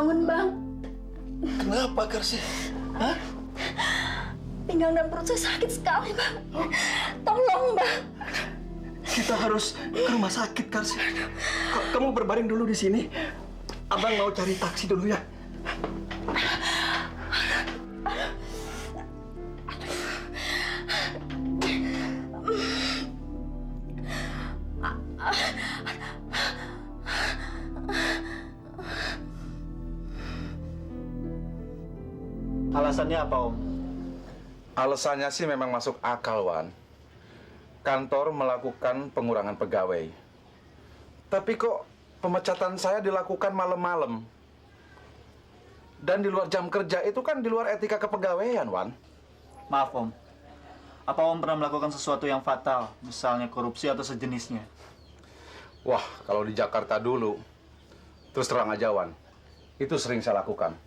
bangun, Bang. Kenapa, Karsi? Hah? Pinggang dan perut saya sakit sekali, Bang. Tolong, Bang. Kita harus ke rumah sakit, Karsi. Kamu berbaring dulu di sini. Abang mau cari taksi dulu ya. Alasannya apa, Om? Alasannya sih memang masuk akal, Wan. Kantor melakukan pengurangan pegawai. Tapi kok pemecatan saya dilakukan malam-malam? Dan di luar jam kerja itu kan di luar etika kepegawaian, Wan. Maaf, Om. Apa Om pernah melakukan sesuatu yang fatal, misalnya korupsi atau sejenisnya? Wah, kalau di Jakarta dulu, terus terang aja, Wan, itu sering saya lakukan.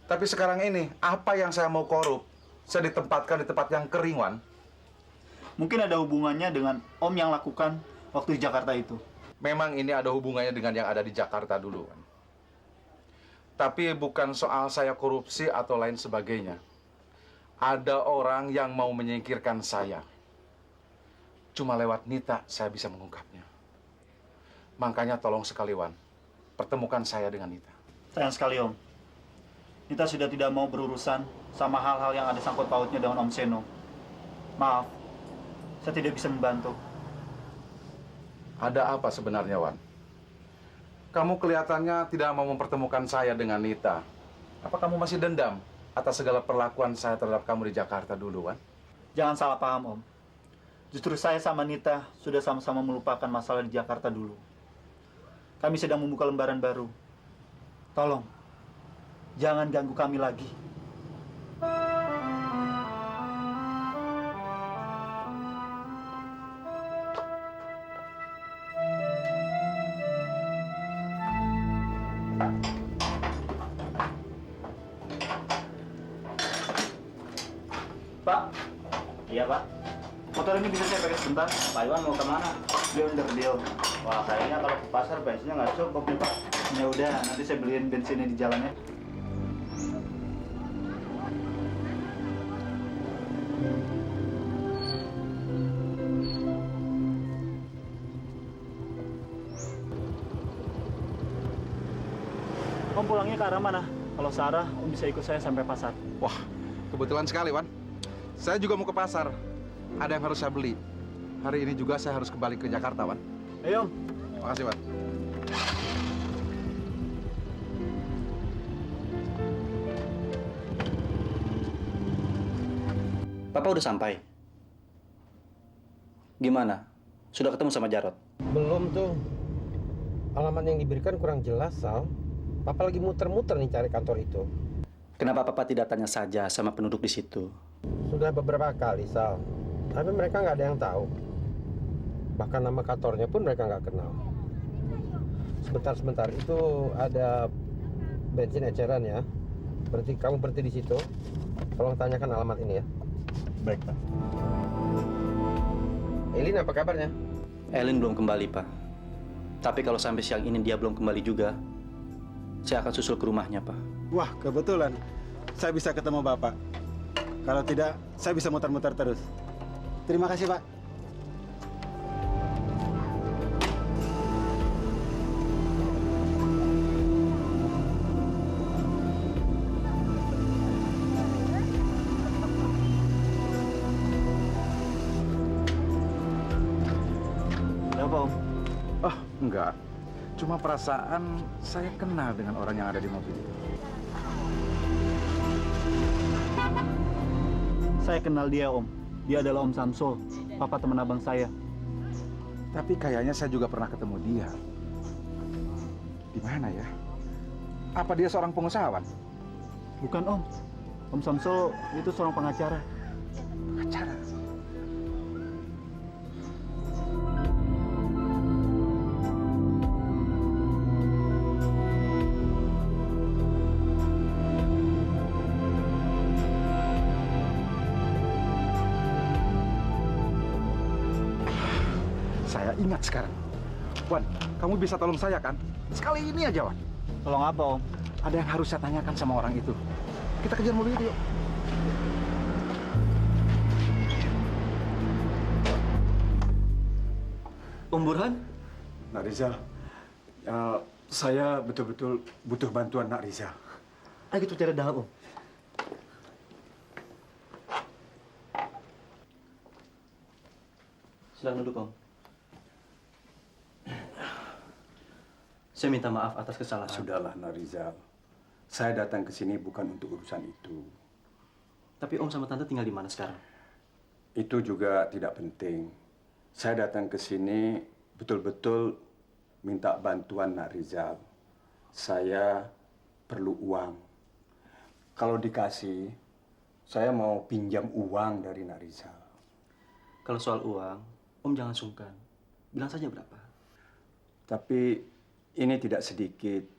Tapi sekarang ini, apa yang saya mau korup, saya ditempatkan di tempat yang kering, Wan. Mungkin ada hubungannya dengan Om yang lakukan waktu di Jakarta itu. Memang ini ada hubungannya dengan yang ada di Jakarta dulu, Wan. Tapi bukan soal saya korupsi atau lain sebagainya. Ada orang yang mau menyingkirkan saya. Cuma lewat Nita saya bisa mengungkapnya. Makanya tolong sekali, Wan, pertemukan saya dengan Nita. Sayang sekali, Om. Nita sudah tidak mau berurusan sama hal-hal yang ada sangkut pautnya dengan Om Seno. Maaf, saya tidak bisa membantu. Ada apa sebenarnya, Wan? Kamu kelihatannya tidak mau mempertemukan saya dengan Nita. Apa kamu masih dendam atas segala perlakuan saya terhadap kamu di Jakarta dulu, Wan? Jangan salah paham, Om. Justru saya sama Nita sudah sama-sama melupakan masalah di Jakarta dulu. Kami sedang membuka lembaran baru. Tolong, jangan ganggu kami lagi. Pak. Iya, Pak. Motor ini bisa saya pakai sebentar? Pak Iwan mau kemana? Dia under deal. Wah, kayaknya kalau ke pasar bensinnya nggak cukup nih, Pak. Ya udah, nanti saya beliin bensinnya di jalannya. Om pulangnya ke arah mana? Kalau Sarah, Om bisa ikut saya sampai pasar. Wah, kebetulan sekali, Wan. Saya juga mau ke pasar. Ada yang harus saya beli. Hari ini juga saya harus kembali ke Jakarta, Wan. Ayo, Om. Makasih, Wan. Papa udah sampai. Gimana? Sudah ketemu sama Jarot? Belum tuh. Alamat yang diberikan kurang jelas, Sal. Papa lagi muter-muter nih cari kantor itu. Kenapa Papa tidak tanya saja sama penduduk di situ? Sudah beberapa kali, Sal. Tapi mereka nggak ada yang tahu. Bahkan nama kantornya pun mereka nggak kenal. Sebentar itu ada bensin eceran ya. Berarti kamu berhenti di situ. Tolong tanyakan alamat ini ya. Baik, Pak. Elin apa kabarnya? Elin belum kembali, Pak. Tapi kalau sampai siang ini dia belum kembali juga, saya akan susul ke rumahnya, Pak. Wah, kebetulan saya bisa ketemu Bapak. Kalau tidak, saya bisa muter-muter terus. Terima kasih, Pak. Ada apa, Om? Oh, enggak. Cuma perasaan saya kenal dengan orang yang ada di mobil itu. Saya kenal dia, Om. Dia adalah Om Samsul, papa teman abang saya. Tapi kayaknya saya juga pernah ketemu dia. Di mana ya? Apa dia seorang pengusaha, Wan? Bukan, Om. Om Samsul itu seorang pengacara. Pengacara? Saya ingat sekarang. Wan, kamu bisa tolong saya kan? Sekali ini aja, Wan. Tolong apa, Om? Ada yang harus saya tanyakan sama orang itu. Kita kejar mobil itu, yuk. Om Burhan? Nak Rizal, saya betul-betul butuh bantuan Nak Rizal. Ayo kita cari dalam, Om. Silakan duduk, Om. Saya minta maaf atas kesalahan. Sudahlah, Nak Rizal. Saya datang ke sini bukan untuk urusan itu. Tapi Om sama Tante tinggal di mana sekarang? Itu juga tidak penting. Saya datang ke sini betul-betul minta bantuan Nak Rizal. Saya perlu uang. Kalau dikasih, saya mau pinjam uang dari Nak Rizal. Kalau soal uang, Om jangan sungkan. Bilang saja berapa. Tapi ini tidak sedikit.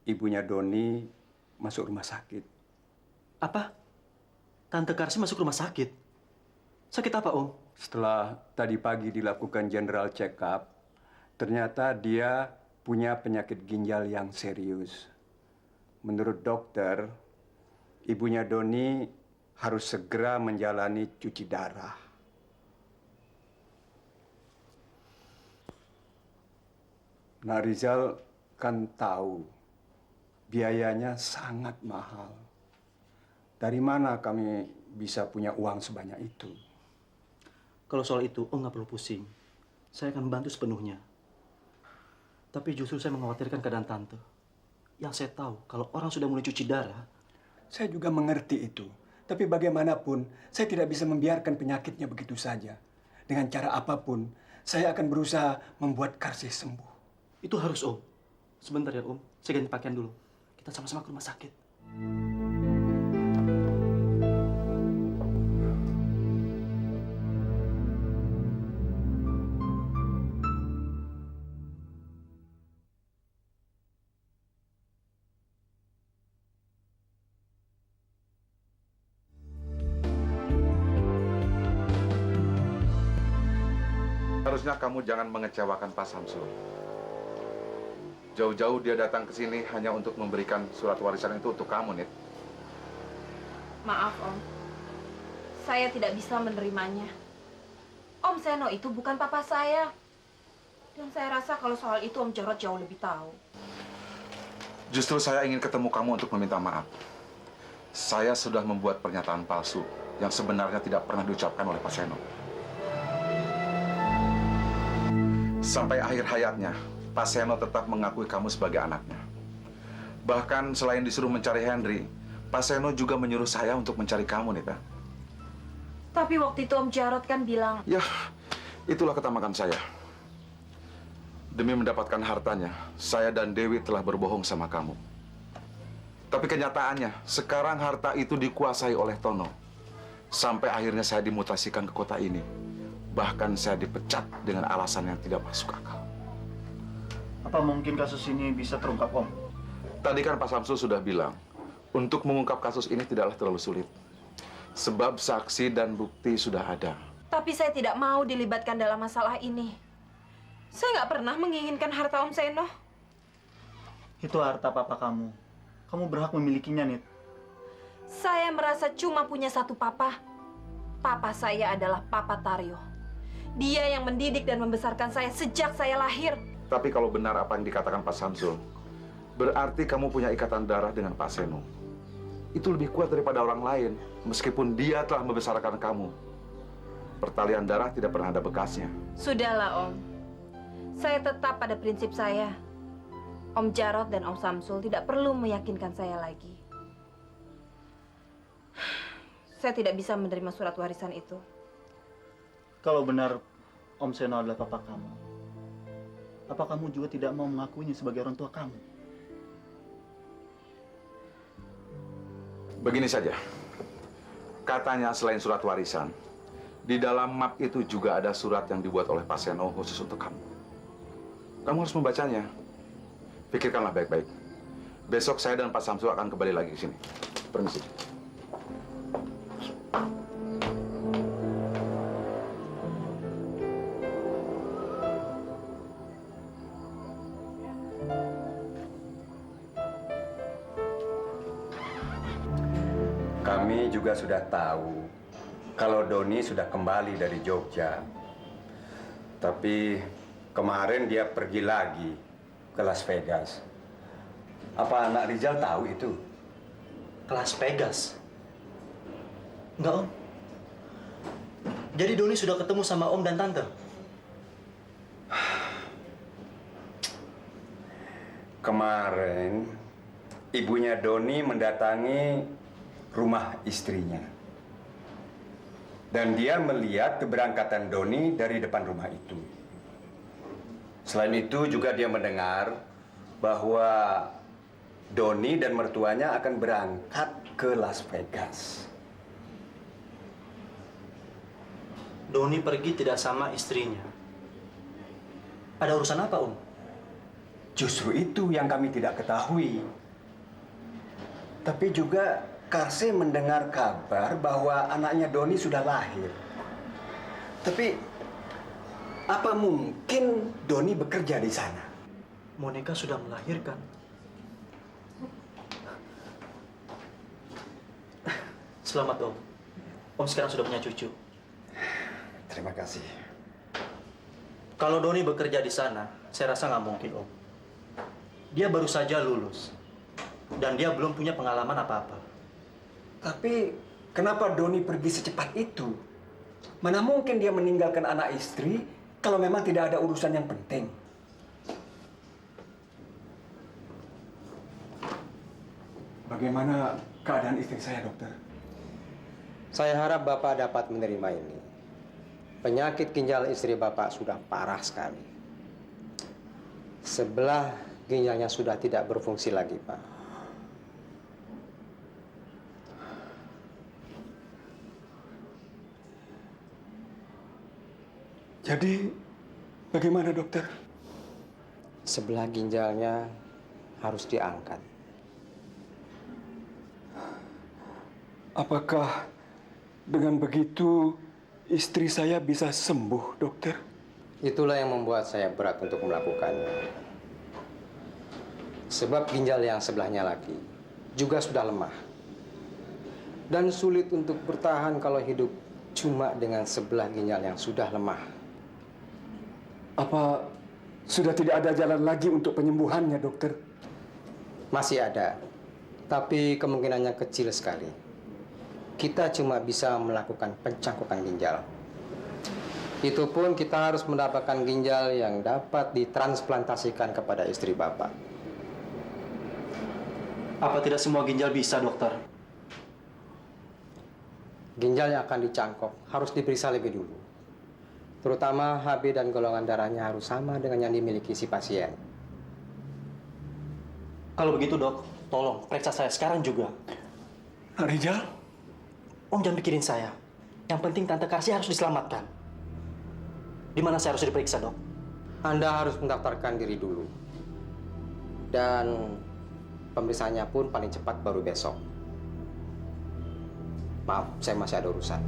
Ibunya Doni masuk rumah sakit. Apa? Tante Karsi masuk rumah sakit? Sakit apa, Om? Setelah tadi pagi dilakukan general check-up, ternyata dia punya penyakit ginjal yang serius. Menurut dokter, ibunya Doni harus segera menjalani cuci darah. Nak Rizal kan tahu biayanya sangat mahal. Dari mana kami bisa punya uang sebanyak itu? Kalau soal itu, Om nggak perlu pusing. Saya akan membantu sepenuhnya. Tapi justru saya mengkhawatirkan keadaan Tante. Yang saya tahu, kalau orang sudah mulai cuci darah, Saya juga mengerti itu. Tapi bagaimanapun, saya tidak bisa membiarkan penyakitnya begitu saja. Dengan cara apapun, saya akan berusaha membuat Karsi sembuh. itu harus, Om. Sebentar ya, Om. Saya ganti pakaian dulu. Kita sama-sama ke rumah sakit. Harusnya kamu jangan mengecewakan Pak Samsul. Jauh-jauh dia datang ke sini hanya untuk memberikan surat warisan itu untuk kamu, Nit. Maaf, Om. Saya tidak bisa menerimanya. Om Seno itu bukan papa saya. Dan saya rasa kalau soal itu Om Jarot jauh lebih tahu. Justru saya ingin ketemu kamu untuk meminta maaf. Saya sudah membuat pernyataan palsu yang sebenarnya tidak pernah diucapkan oleh Pak Seno. Sampai akhir hayatnya, Pak Seno tetap mengakui kamu sebagai anaknya. Bahkan selain disuruh mencari Henry, Pak Seno juga menyuruh saya untuk mencari kamu, Nita. Tapi waktu itu Om Jarot kan bilang, Ya, itulah ketamakan saya. Demi mendapatkan hartanya, saya dan Dewi telah berbohong sama kamu. Tapi kenyataannya, sekarang harta itu dikuasai oleh Tono. Sampai akhirnya saya dimutasikan ke kota ini. Bahkan saya dipecat dengan alasan yang tidak masuk akal. Apa mungkin kasus ini bisa terungkap, Om? Tadi kan Pak Samsul sudah bilang, untuk mengungkap kasus ini tidaklah terlalu sulit. Sebab saksi dan bukti sudah ada. tapi saya tidak mau dilibatkan dalam masalah ini. Saya nggak pernah menginginkan harta Om Seno. Itu harta papa kamu. Kamu berhak memilikinya, Nit. Saya merasa cuma punya satu papa. Papa saya adalah Papa Taryo. Dia yang mendidik dan membesarkan saya sejak saya lahir. Tapi kalau benar apa yang dikatakan Pak Samsul, berarti kamu punya ikatan darah dengan Pak Seno. Itu lebih kuat daripada orang lain, meskipun dia telah membesarkan kamu. Pertalian darah tidak pernah ada bekasnya. Sudahlah, Om. Saya tetap pada prinsip saya. Om Jarot dan Om Samsul tidak perlu meyakinkan saya lagi. Saya tidak bisa menerima surat warisan itu. Kalau benar Om Seno adalah papa kamu, apa kamu juga tidak mau mengakuinya sebagai orang tua kamu? Begini saja, katanya selain surat warisan, di dalam map itu juga ada surat yang dibuat oleh Pak Seno khusus untuk kamu. Kamu harus membacanya. Pikirkanlah baik-baik. Besok saya dan Pak Samsul akan kembali lagi ke sini. Permisi. juga sudah tahu kalau Doni sudah kembali dari Jogja. Tapi kemarin dia pergi lagi ke Las Vegas. Apa anak Rizal tahu itu? Ke Las Vegas? Enggak, Om. Jadi Doni sudah ketemu sama Om dan Tante? Kemarin ibunya Doni mendatangi rumah istrinya. Dan dia melihat keberangkatan Doni dari depan rumah itu. Selain itu juga dia mendengar bahwa Doni dan mertuanya akan berangkat ke Las Vegas. Doni pergi tidak sama istrinya. Ada urusan apa, Om? Justru itu yang kami tidak ketahui. Tapi juga Karse mendengar kabar bahwa anaknya Doni sudah lahir. Tapi apa mungkin Doni bekerja di sana? Monica sudah melahirkan. Selamat, Om. Om sekarang sudah punya cucu. Terima kasih. Kalau Doni bekerja di sana, saya rasa nggak mungkin, Om. Dia baru saja lulus. Dan dia belum punya pengalaman apa-apa. Tapi kenapa Doni pergi secepat itu? Mana mungkin dia meninggalkan anak istri kalau memang tidak ada urusan yang penting? Bagaimana keadaan istri saya, dokter? Saya harap Bapak dapat menerima ini. Penyakit ginjal istri Bapak sudah parah sekali. Sebelah ginjalnya sudah tidak berfungsi lagi, Pak. Jadi, bagaimana, dokter? Sebelah ginjalnya harus diangkat. Apakah dengan begitu istri saya bisa sembuh, dokter? Itulah yang membuat saya berat untuk melakukannya. Sebab ginjal yang sebelahnya lagi juga sudah lemah. Dan sulit untuk bertahan kalau hidup cuma dengan sebelah ginjal yang sudah lemah. Apa sudah tidak ada jalan lagi untuk penyembuhannya, dokter? Masih ada, tapi kemungkinannya kecil sekali. Kita cuma bisa melakukan pencangkukan ginjal. Itu pun kita harus mendapatkan ginjal yang dapat ditransplantasikan kepada istri Bapak. Apa tidak semua ginjal bisa, dokter? Ginjal yang akan dicangkok harus diperiksa lebih dulu. Terutama HB dan golongan darahnya harus sama dengan yang dimiliki si pasien. Kalau begitu, Dok, tolong periksa saya sekarang juga. Nak Rizal? Om jangan pikirin saya. Yang penting Tante Karsi harus diselamatkan. Di mana saya harus diperiksa, Dok? Anda harus mendaftarkan diri dulu. Dan pemeriksaannya pun paling cepat baru besok. Maaf, saya masih ada urusan.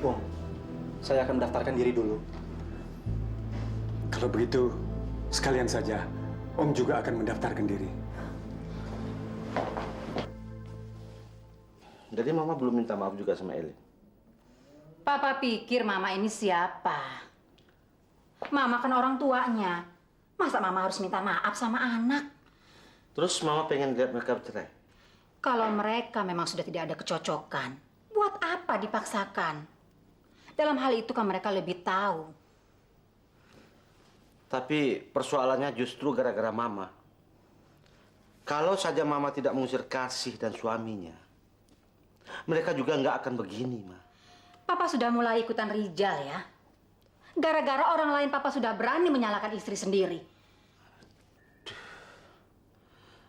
Om, saya akan mendaftarkan diri dulu. Kalau begitu, sekalian saja Om juga akan mendaftarkan diri. Jadi Mama belum minta maaf juga sama Elin? Papa pikir Mama ini siapa? Mama kan orang tuanya. Masa Mama harus minta maaf sama anak? Terus Mama pengen lihat mereka bercerai? Kalau mereka memang sudah tidak ada kecocokan, buat apa dipaksakan? Dalam hal itu kan mereka lebih tahu. Tapi persoalannya justru gara-gara Mama. Kalau saja Mama tidak mengusir Kasih dan suaminya, mereka juga nggak akan begini, Ma. Papa sudah mulai ikutan Rijal ya. Gara-gara orang lain Papa sudah berani menyalahkan istri sendiri.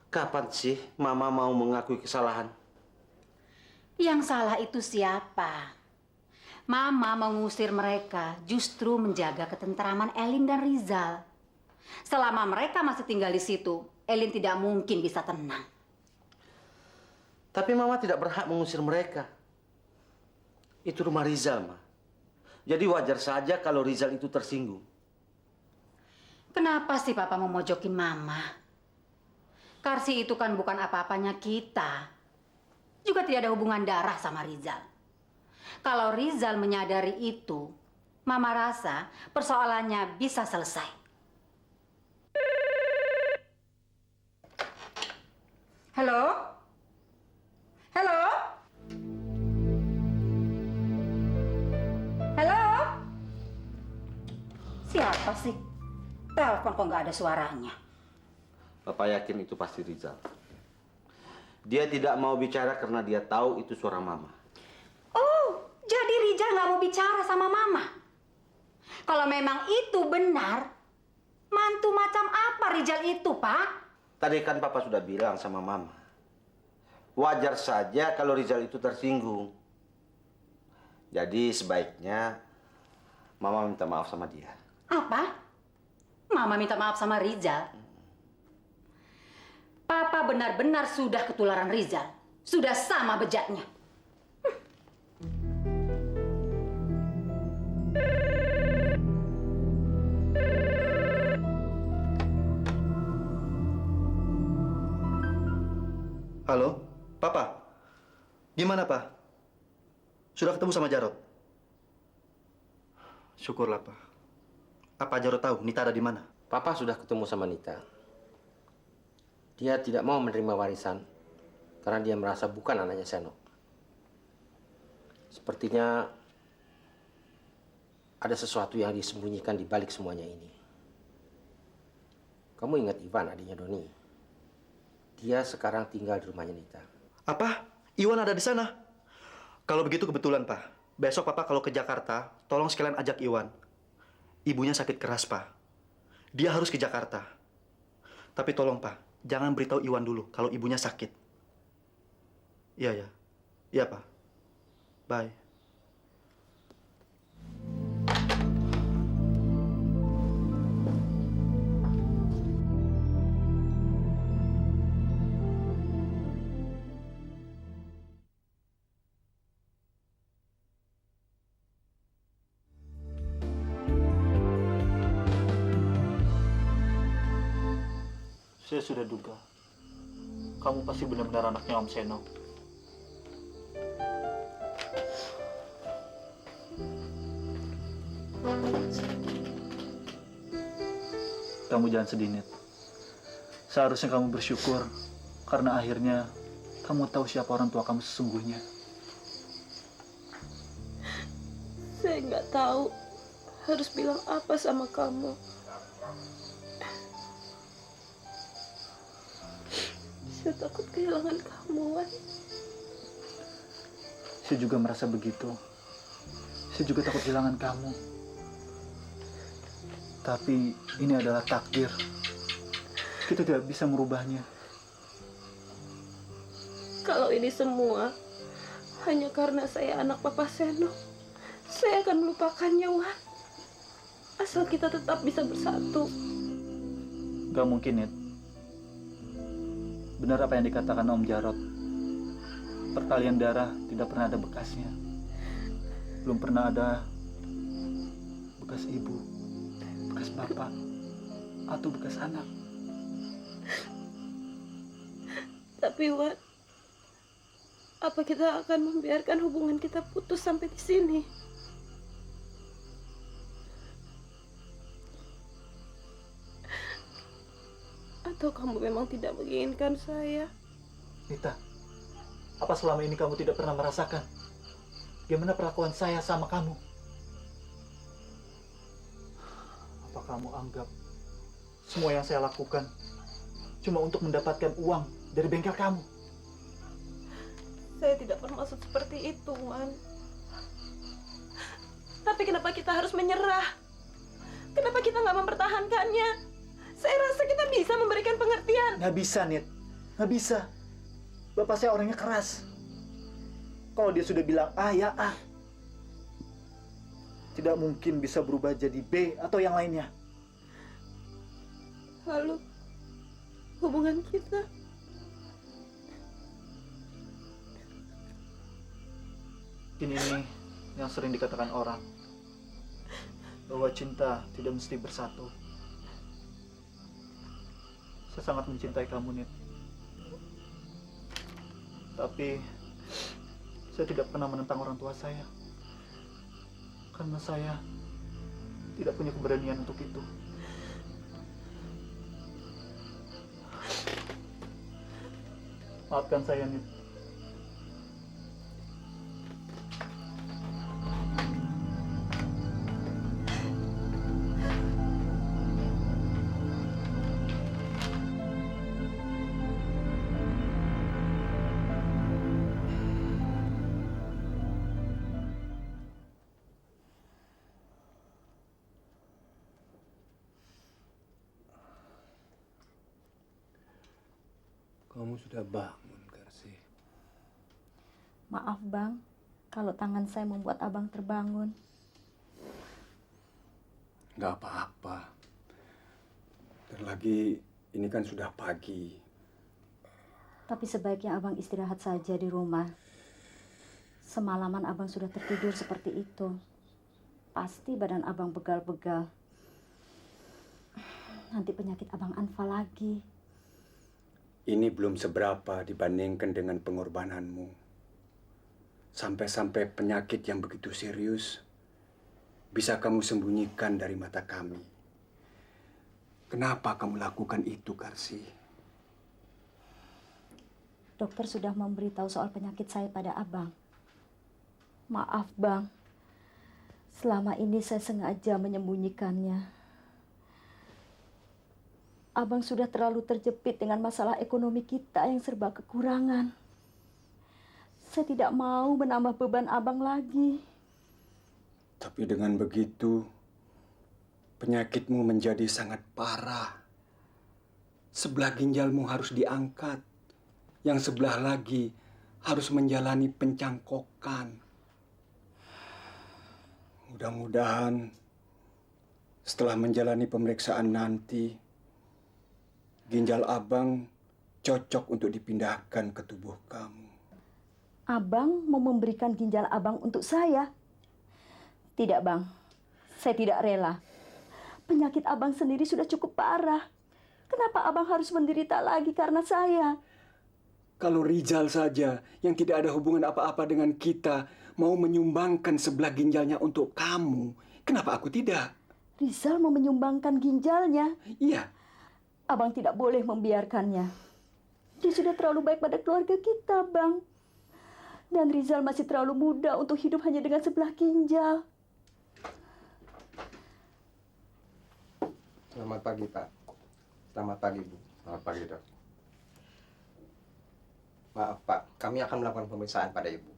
Kapan sih Mama mau mengakui kesalahan? Yang salah itu siapa? Mama mengusir mereka justru menjaga ketentraman Elin dan Rizal. Selama mereka masih tinggal di situ, Elin tidak mungkin bisa tenang. Tapi Mama tidak berhak mengusir mereka. Itu rumah Rizal, Ma. Jadi wajar saja kalau Rizal itu tersinggung. Kenapa sih Papa memojokin Mama? Karsi itu kan bukan apa-apanya kita. Juga tidak ada hubungan darah sama Rizal. Kalau Rizal menyadari itu, Mama rasa persoalannya bisa selesai. Halo? Halo? Halo? Siapa sih? Telepon kok nggak ada suaranya. Papa yakin itu pasti Rizal. Dia tidak mau bicara karena dia tahu itu suara Mama. Oh, jadi Rizal nggak mau bicara sama Mama? Kalau memang itu benar, mantu macam apa Rizal itu, Pak? Tadi kan Papa sudah bilang sama Mama. Wajar saja kalau Rizal itu tersinggung. Jadi sebaiknya Mama minta maaf sama dia. Apa? Mama minta maaf sama Rizal? Papa benar-benar sudah ketularan Rizal. Sudah sama bejatnya. Halo, Papa. Gimana, Pak? Sudah ketemu sama Jarot? Syukurlah, Pak. Apa Jarot tahu Nita ada di mana? Papa sudah ketemu sama Nita. Dia tidak mau menerima warisan karena dia merasa bukan anaknya Seno. Sepertinya ada sesuatu yang disembunyikan di balik semuanya ini. Kamu ingat Iwan, adiknya Doni? Dia sekarang tinggal di rumahnya Nita. Apa? Iwan ada di sana? Kalau begitu kebetulan, Pak. Besok Papa kalau ke Jakarta, tolong sekalian ajak Iwan. Ibunya sakit keras, Pak. Dia harus ke Jakarta. Tapi tolong, Pak, jangan beritahu Iwan dulu kalau ibunya sakit. Iya, ya. Iya, Pak. Bye. Saya sudah duga. Kamu pasti benar-benar anaknya Om Seno. Kamu jangan sedih, Nit. Seharusnya kamu bersyukur karena akhirnya kamu tahu siapa orang tua kamu sesungguhnya. Saya nggak tahu harus bilang apa sama kamu. Saya takut kehilangan kamu, Wan. Saya juga merasa begitu. Saya juga takut kehilangan kamu. Tapi ini adalah takdir. Kita tidak bisa merubahnya. Kalau ini semua hanya karena saya anak Papa Seno, saya akan melupakannya, Wan. Asal kita tetap bisa bersatu. Gak mungkin, Nit. Benar apa yang dikatakan Om Jarot. Pertalian darah tidak pernah ada bekasnya. Belum pernah ada bekas ibu, bekas bapak, atau bekas anak. Tapi, Wan, apa kita akan membiarkan hubungan kita putus sampai di sini? Atau kamu memang tidak menginginkan saya? Nita, apa selama ini kamu tidak pernah merasakan gimana perlakuan saya sama kamu? Apa kamu anggap semua yang saya lakukan cuma untuk mendapatkan uang dari bengkel kamu? Saya tidak bermaksud seperti itu, Wan. Tapi kenapa kita harus menyerah? Kenapa kita nggak mempertahankannya? Saya rasa kita bisa memberikan pengertian. Nggak bisa, Nit. Nggak bisa. Bapak saya orangnya keras. Kalau dia sudah bilang A, ya A. Tidak mungkin bisa berubah jadi B atau yang lainnya. Lalu, hubungan kita. Ini yang sering dikatakan orang. Bahwa cinta tidak mesti bersatu. Saya sangat mencintai kamu, Nit. Tapi saya tidak pernah menentang orang tua saya. Karena saya tidak punya keberanian untuk itu. Maafkan saya, Nit. Kamu sudah bangun, Karsi. Maaf Bang, kalau tangan saya membuat Abang terbangun. Nggak apa-apa. Dan lagi, ini kan sudah pagi. Tapi sebaiknya Abang istirahat saja di rumah. Semalaman Abang sudah tertidur seperti itu. Pasti badan Abang begal-begal. Nanti penyakit Abang anfal lagi. Ini belum seberapa dibandingkan dengan pengorbananmu. Sampai-sampai penyakit yang begitu serius bisa kamu sembunyikan dari mata kami. Kenapa kamu lakukan itu, Karsi? Dokter sudah memberitahu soal penyakit saya pada Abang. Maaf Bang, selama ini saya sengaja menyembunyikannya. Abang sudah terlalu terjepit dengan masalah ekonomi kita yang serba kekurangan. Saya tidak mau menambah beban Abang lagi. Tapi dengan begitu, penyakitmu menjadi sangat parah. Sebelah ginjalmu harus diangkat. Yang sebelah lagi harus menjalani pencangkokan. Mudah-mudahan setelah menjalani pemeriksaan nanti, ginjal Abang cocok untuk dipindahkan ke tubuh kamu. Abang mau memberikan ginjal Abang untuk saya? Tidak Bang, saya tidak rela. Penyakit Abang sendiri sudah cukup parah. Kenapa Abang harus menderita lagi karena saya? Kalau Rizal saja yang tidak ada hubungan apa-apa dengan kita mau menyumbangkan sebelah ginjalnya untuk kamu, kenapa aku tidak? Rizal mau menyumbangkan ginjalnya? Iya. Abang tidak boleh membiarkannya. Dia sudah terlalu baik pada keluarga kita, Bang. Dan Rizal masih terlalu muda untuk hidup hanya dengan sebelah ginjal. Selamat pagi, Pak. Selamat pagi, Bu. Selamat pagi, Dok. Maaf, Pak. Kami akan melakukan pemeriksaan pada Ibu.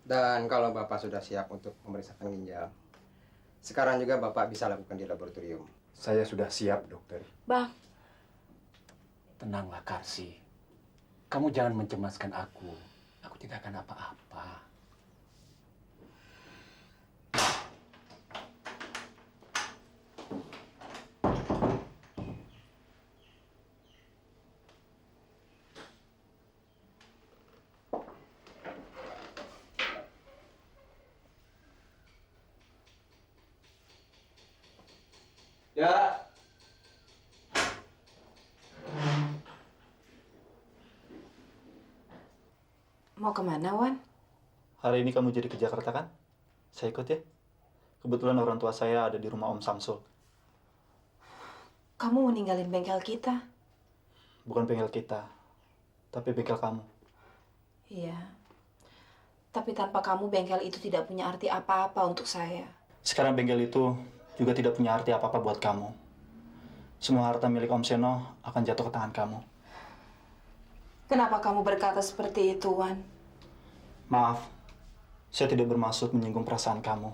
Dan kalau Bapak sudah siap untuk memeriksakan ginjal, sekarang juga Bapak bisa lakukan di laboratorium. Saya sudah siap, dokter. Bang. Tenanglah, Karsi. Kamu jangan mencemaskan aku. Aku tidak akan apa-apa. Ya. Mau kemana, Wan? Hari ini kamu jadi ke Jakarta kan? Saya ikut ya. Kebetulan orang tua saya ada di rumah Om Samsul. Kamu mau ninggalin bengkel kita? Bukan bengkel kita, tapi bengkel kamu. Iya. Tapi tanpa kamu, bengkel itu tidak punya arti apa-apa untuk saya. Sekarang bengkel itu juga tidak punya arti apa-apa buat kamu. Semua harta milik Om Seno akan jatuh ke tangan kamu. Kenapa kamu berkata seperti itu, Wan? Maaf, saya tidak bermaksud menyinggung perasaan kamu.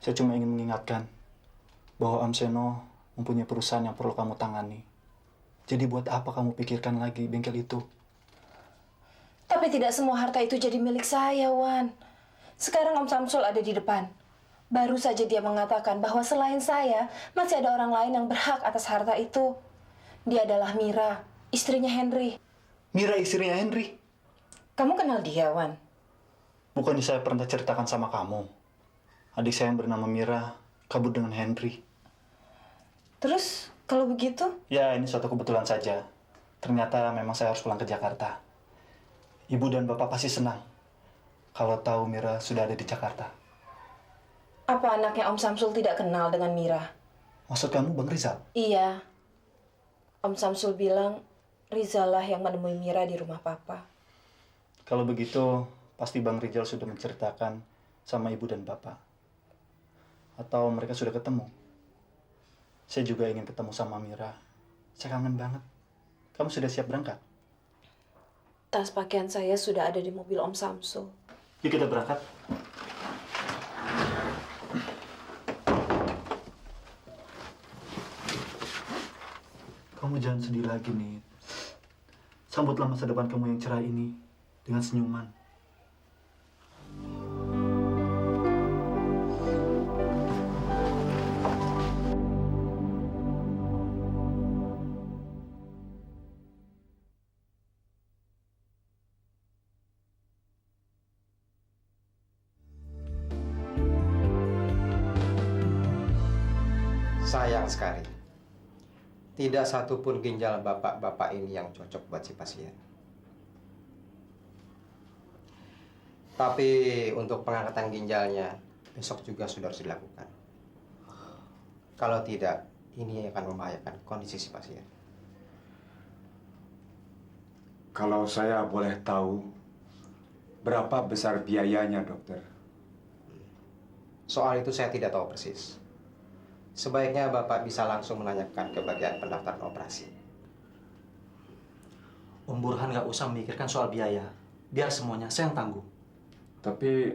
Saya cuma ingin mengingatkan bahwa Om Seno mempunyai perusahaan yang perlu kamu tangani. Jadi buat apa kamu pikirkan lagi bengkel itu? Tapi tidak semua harta itu jadi milik saya, Wan. Sekarang Om Samsul ada di depan. Baru saja dia mengatakan bahwa selain saya, masih ada orang lain yang berhak atas harta itu. Dia adalah Mira, istrinya Henry. Mira istrinya Henry? Kamu kenal dia, Wan? Bukannya saya pernah ceritakan sama kamu. Adik saya yang bernama Mira kabur dengan Henry. Terus, kalau begitu? Ya, ini suatu kebetulan saja. Ternyata memang saya harus pulang ke Jakarta. Ibu dan Bapak pasti senang kalau tahu Mira sudah ada di Jakarta. Apa anaknya Om Samsul tidak kenal dengan Mira? Maksud kamu Bang Rizal? Iya. Om Samsul bilang Rizal lah yang menemui Mira di rumah Papa. Kalau begitu, pasti Bang Rizal sudah menceritakan sama Ibu dan Bapak. Atau mereka sudah ketemu. Saya juga ingin ketemu sama Mira. Saya kangen banget. Kamu sudah siap berangkat? Tas pakaian saya sudah ada di mobil Om Samsul. Yuk kita berangkat. Kamu jangan sedih lagi, nih. Sambutlah masa depan kamu yang cerah ini dengan senyuman. Sayang sekali. Tidak satupun ginjal bapak-bapak ini yang cocok buat si pasien. Tapi untuk pengangkatan ginjalnya besok juga sudah harus dilakukan. Kalau tidak, ini akan membahayakan kondisi si pasien. Kalau saya boleh tahu, berapa besar biayanya, dokter? Soal itu saya tidak tahu persis. Sebaiknya Bapak bisa langsung menanyakan ke bagian pendaftaran operasi. Om Burhan nggak usah memikirkan soal biaya. Biar semuanya saya yang tanggung. Tapi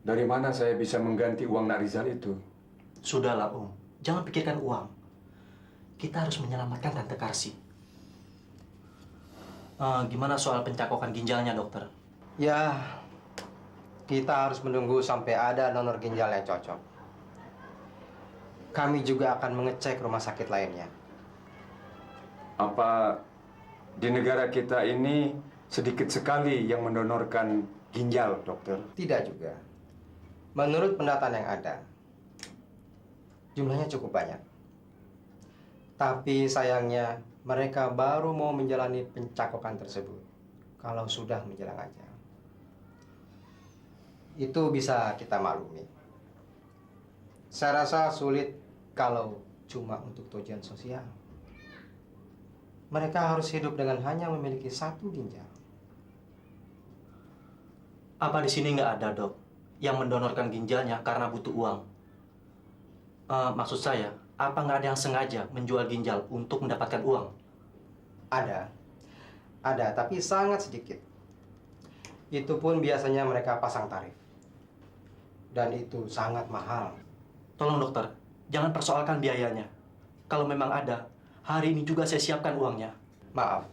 dari mana saya bisa mengganti uang Nak Rizal itu? Sudahlah, Om. Jangan pikirkan uang. Kita harus menyelamatkan Tante Karsi. Gimana soal pencakokan ginjalnya, dokter? Ya, kita harus menunggu sampai ada donor ginjal yang cocok. Kami juga akan mengecek rumah sakit lainnya. Apa di negara kita ini sedikit sekali yang mendonorkan ginjal, dokter? Tidak juga. Menurut pendataan yang ada, jumlahnya cukup banyak. Tapi sayangnya, mereka baru mau menjalani pencakokan tersebut kalau sudah menjelang ajal. Itu bisa kita maklumi. Saya rasa sulit kalau cuma untuk tujuan sosial. Mereka harus hidup dengan hanya memiliki satu ginjal. Apa di sini nggak ada, dok, yang mendonorkan ginjalnya karena butuh uang? Maksud saya, apa nggak ada yang sengaja menjual ginjal untuk mendapatkan uang? Ada, tapi sangat sedikit. Itu pun biasanya mereka pasang tarif. Dan itu sangat mahal. Tolong dokter, jangan persoalkan biayanya. Kalau memang ada, hari ini juga saya siapkan uangnya. Maaf,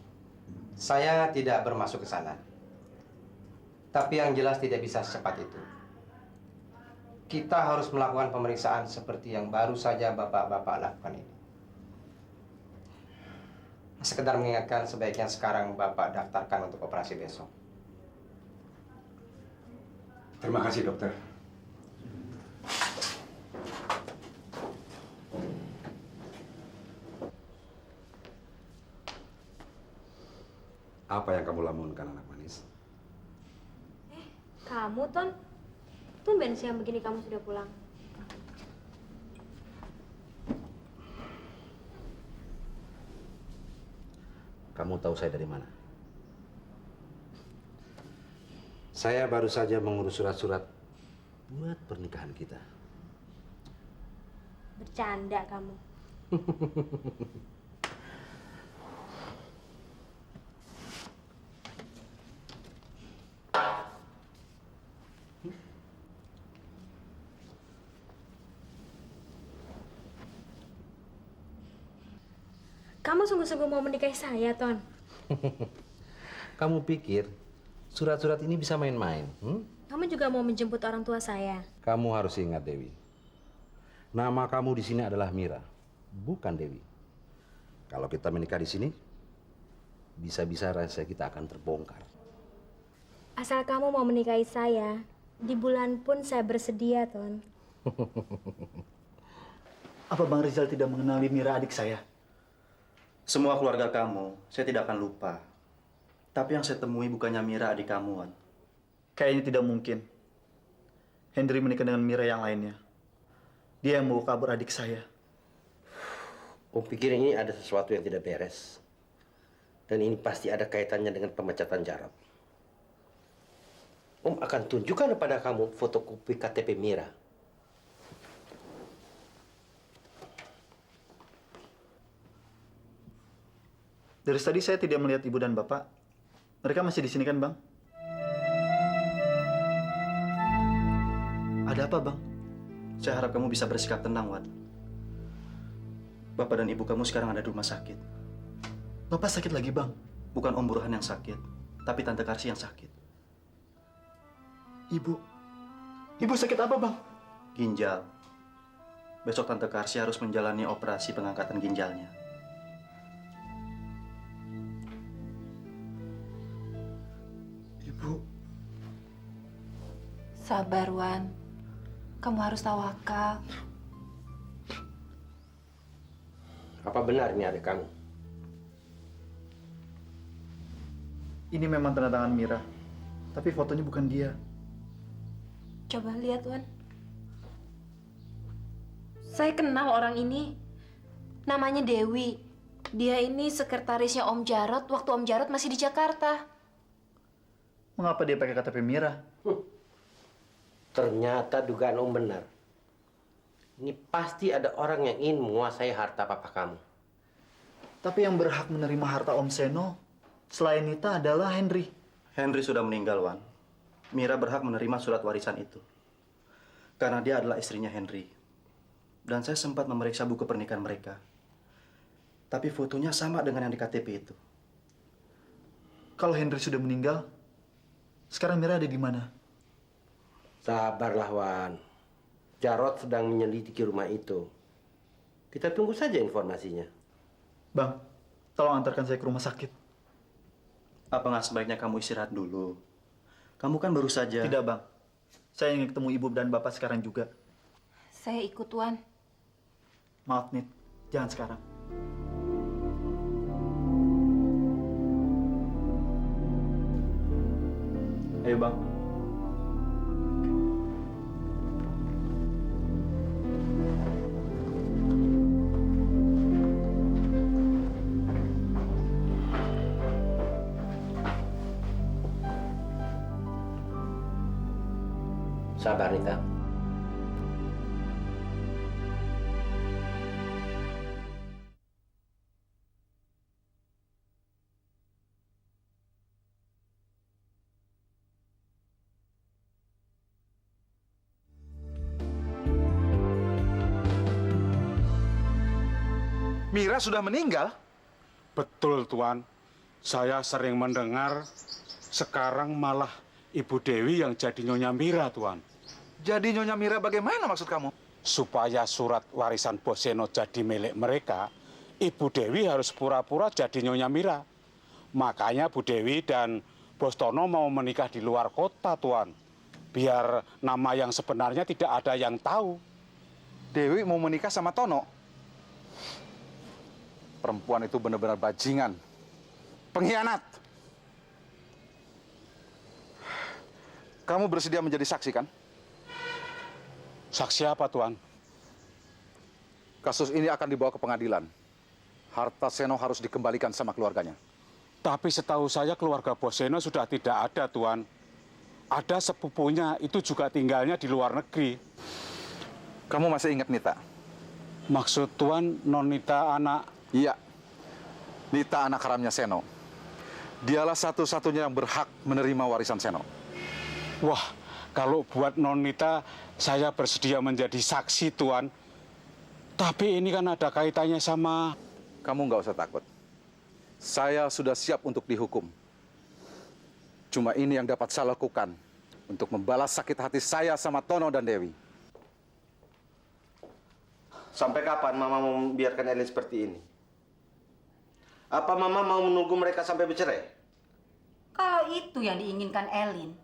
saya tidak bermaksud ke sana. Tapi yang jelas tidak bisa secepat itu. Kita harus melakukan pemeriksaan seperti yang baru saja bapak-bapak lakukan ini. Sekedar mengingatkan sebaiknya sekarang bapak daftarkan untuk operasi besok. Terima kasih, dokter. Apa yang kamu lamunkan, anak manis? Kamu, Ton? Tumben siang begini kamu sudah pulang. Kamu tahu saya dari mana? Saya baru saja mengurus surat-surat buat pernikahan kita. Bercanda kamu. Kamu sungguh-sungguh mau menikahi saya, Ton? Kamu pikir surat-surat ini bisa main-main? Kamu juga mau menjemput orang tua saya? Kamu harus ingat, Dewi. Nama kamu di sini adalah Mira, bukan Dewi. Kalau kita menikah di sini, bisa-bisa rahasia kita akan terbongkar. Asal kamu mau menikahi saya, di bulan pun saya bersedia, Ton. Apa Bang Rizal tidak mengenali Mira adik saya? Semua keluarga kamu, saya tidak akan lupa. Tapi yang saya temui bukannya Mira adik kamu, Wan. Kayaknya tidak mungkin. Hendri menikah dengan Mira yang lainnya. Dia yang mau kabur adik saya. Om pikir ini ada sesuatu yang tidak beres. Dan ini pasti ada kaitannya dengan pemecatan Jarot. Om akan tunjukkan kepada kamu fotokopi KTP Mira. Dari tadi saya tidak melihat ibu dan bapak. Mereka masih di sini kan, Bang? Ada apa, Bang? Saya harap kamu bisa bersikap tenang, Wan. Bapak dan ibu kamu sekarang ada di rumah sakit. Bapak sakit lagi, Bang. Bukan Om Burhan yang sakit, tapi Tante Karsi yang sakit. Ibu sakit apa, Bang? Ginjal. Besok Tante Karsi harus menjalani operasi pengangkatan ginjalnya. Sabar, Wan. Kamu harus tawakal. Apa benar ini adik kamu? Ini memang tanda tangan Mira. Tapi fotonya bukan dia. Coba lihat, Wan. Saya kenal orang ini. Namanya Dewi. Dia ini sekretarisnya Om Jarot waktu Om Jarot masih di Jakarta. Mengapa dia pakai KTP Mira? Ternyata dugaan Om benar. Ini pasti ada orang yang ingin menguasai harta papa kamu. Tapi yang berhak menerima harta Om Seno selain Nita adalah Henry. Henry sudah meninggal, Wan. Mira berhak menerima surat warisan itu. Karena dia adalah istrinya Henry. Dan saya sempat memeriksa buku pernikahan mereka. Tapi fotonya sama dengan yang di KTP itu. Kalau Henry sudah meninggal, sekarang Mira ada di mana? Sabarlah, Wan. Jarot sedang menyelidiki rumah itu. Kita tunggu saja informasinya. Bang, tolong antarkan saya ke rumah sakit. Apa nggak sebaiknya kamu istirahat dulu? Kamu kan baru saja... Tidak, Bang. Saya ingin ketemu ibu dan bapak sekarang juga. Saya ikut, Wan. Maaf, Nit. Jangan sekarang. Ayo, Bang. Sabar, Nita. Mira sudah meninggal? Betul, Tuan. Saya sering mendengar sekarang malah Ibu Dewi yang jadi Nyonya Mira, Tuan. Jadi Nyonya Mira bagaimana maksud kamu? Supaya surat warisan Bos Seno jadi milik mereka, Ibu Dewi harus pura-pura jadi Nyonya Mira. Makanya Bu Dewi dan Bos Tono mau menikah di luar kota, Tuan. Biar nama yang sebenarnya tidak ada yang tahu. Dewi mau menikah sama Tono? Perempuan itu benar-benar bajingan. Pengkhianat. Kamu bersedia menjadi saksi, kan? Saksi apa, Tuan? Kasus ini akan dibawa ke pengadilan. Harta Seno harus dikembalikan sama keluarganya. Tapi setahu saya keluarga Bos Seno sudah tidak ada, Tuan. Ada sepupunya, itu juga tinggalnya di luar negeri. Kamu masih ingat Nita? Maksud Tuan, Non Nita anak... Iya. Nita anak haramnya Seno. Dialah satu-satunya yang berhak menerima warisan Seno. Wah, kalau buat Non Nita, saya bersedia menjadi saksi, Tuan. Tapi ini kan ada kaitannya sama... Kamu nggak usah takut. Saya sudah siap untuk dihukum. Cuma ini yang dapat saya lakukan untuk membalas sakit hati saya sama Tono dan Dewi. Sampai kapan Mama mau membiarkan Elin seperti ini? Apa Mama mau menunggu mereka sampai bercerai? Kalau itu yang diinginkan Elin,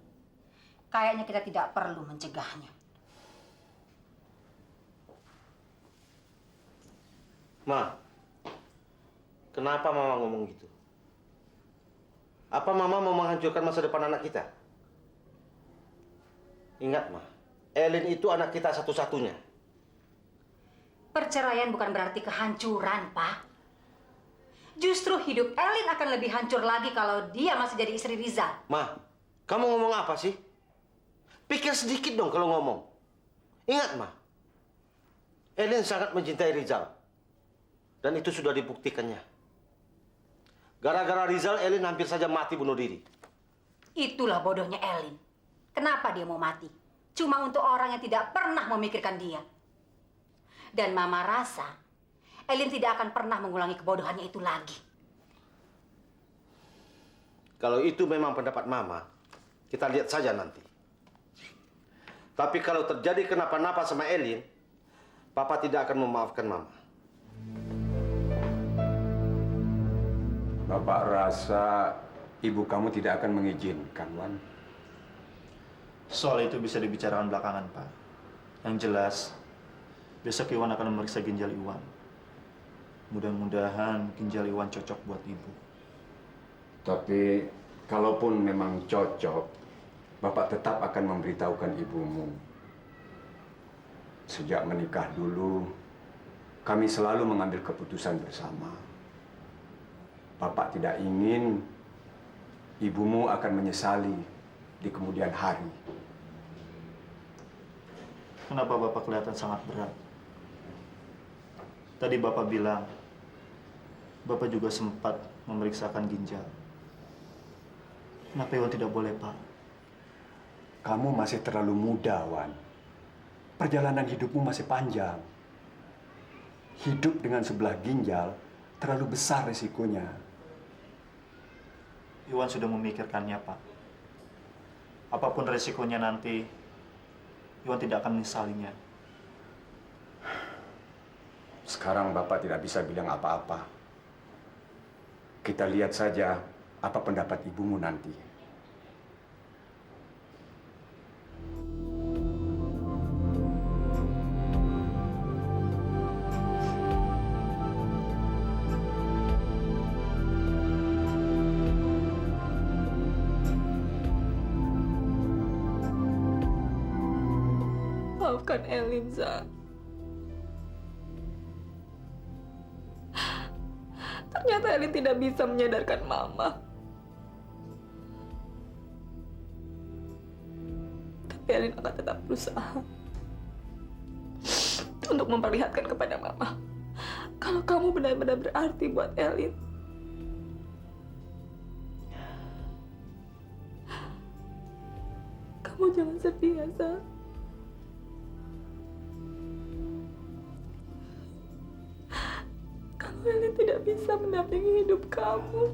kayaknya kita tidak perlu mencegahnya. Ma, kenapa Mama ngomong gitu? Apa Mama mau menghancurkan masa depan anak kita? Ingat, Ma, Elin itu anak kita satu-satunya. Perceraian bukan berarti kehancuran, Pak. Justru hidup Elin akan lebih hancur lagi kalau dia masih jadi istri Rizal. Ma, kamu ngomong apa sih? Pikir sedikit dong kalau ngomong. Ingat, Ma, Elin sangat mencintai Rizal. Dan itu sudah dibuktikannya. Gara-gara Rizal, Elin hampir saja mati bunuh diri. Itulah bodohnya Elin. Kenapa dia mau mati? Cuma untuk orang yang tidak pernah memikirkan dia. Dan Mama rasa Elin tidak akan pernah mengulangi kebodohannya itu lagi. Kalau itu memang pendapat Mama, kita lihat saja nanti. Tapi kalau terjadi kenapa-napa sama Elin, Papa tidak akan memaafkan Mama. Bapak rasa ibu kamu tidak akan mengizinkan, Wan. Soal itu bisa dibicarakan belakangan, Pak. Yang jelas, besok Iwan akan memeriksa ginjal Iwan. Mudah-mudahan ginjal Iwan cocok buat ibu. Tapi kalaupun memang cocok, Bapak tetap akan memberitahukan ibumu. Sejak menikah dulu, kami selalu mengambil keputusan bersama. Bapak tidak ingin ibumu akan menyesali di kemudian hari. Kenapa Bapak kelihatan sangat berat? Tadi Bapak bilang, Bapak juga sempat memeriksakan ginjal. Kenapa Iwan tidak boleh, Pak? Kamu masih terlalu muda, Wan. Perjalanan hidupmu masih panjang. Hidup dengan sebelah ginjal terlalu besar risikonya. Iwan sudah memikirkannya, Pak. Apapun resikonya nanti, Iwan tidak akan menyesalinya. Sekarang Bapak tidak bisa bilang apa-apa. Kita lihat saja apa pendapat ibumu nanti. Maafkan Elin, Za. Ternyata Elin tidak bisa menyadarkan Mama. Tapi Elin akan tetap berusaha untuk memperlihatkan kepada Mama kalau kamu benar-benar berarti buat Elin. Kamu jangan sedih ya, Za. Elin tidak bisa mendampingi hidup kamu.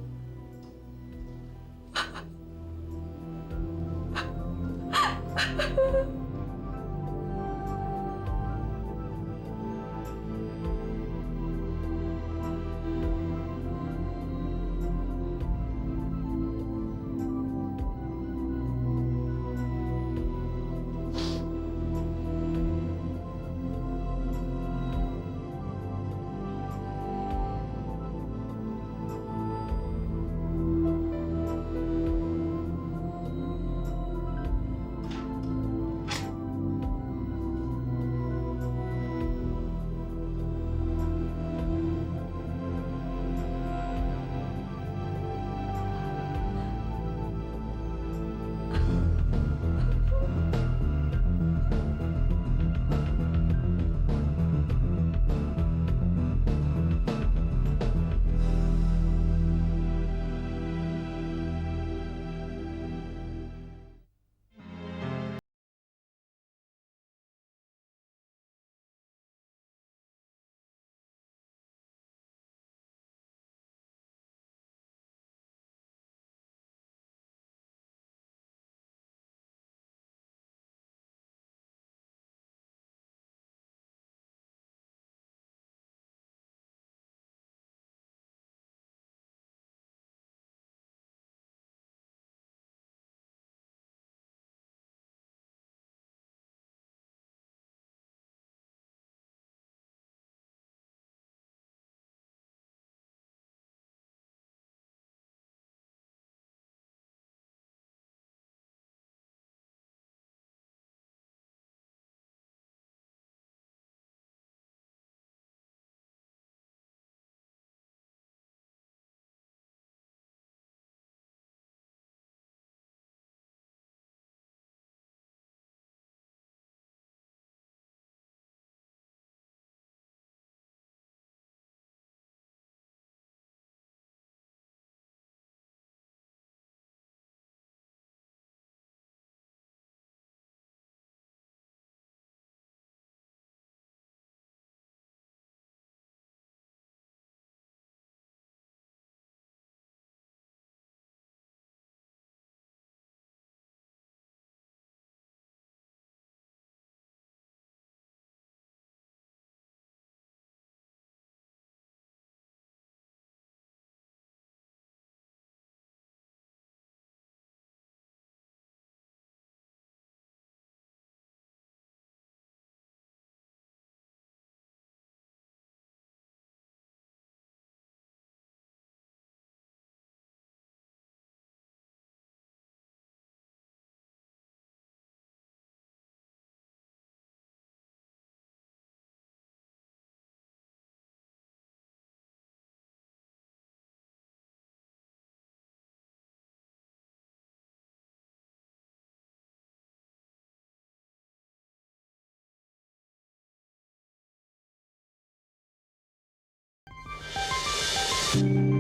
Pak.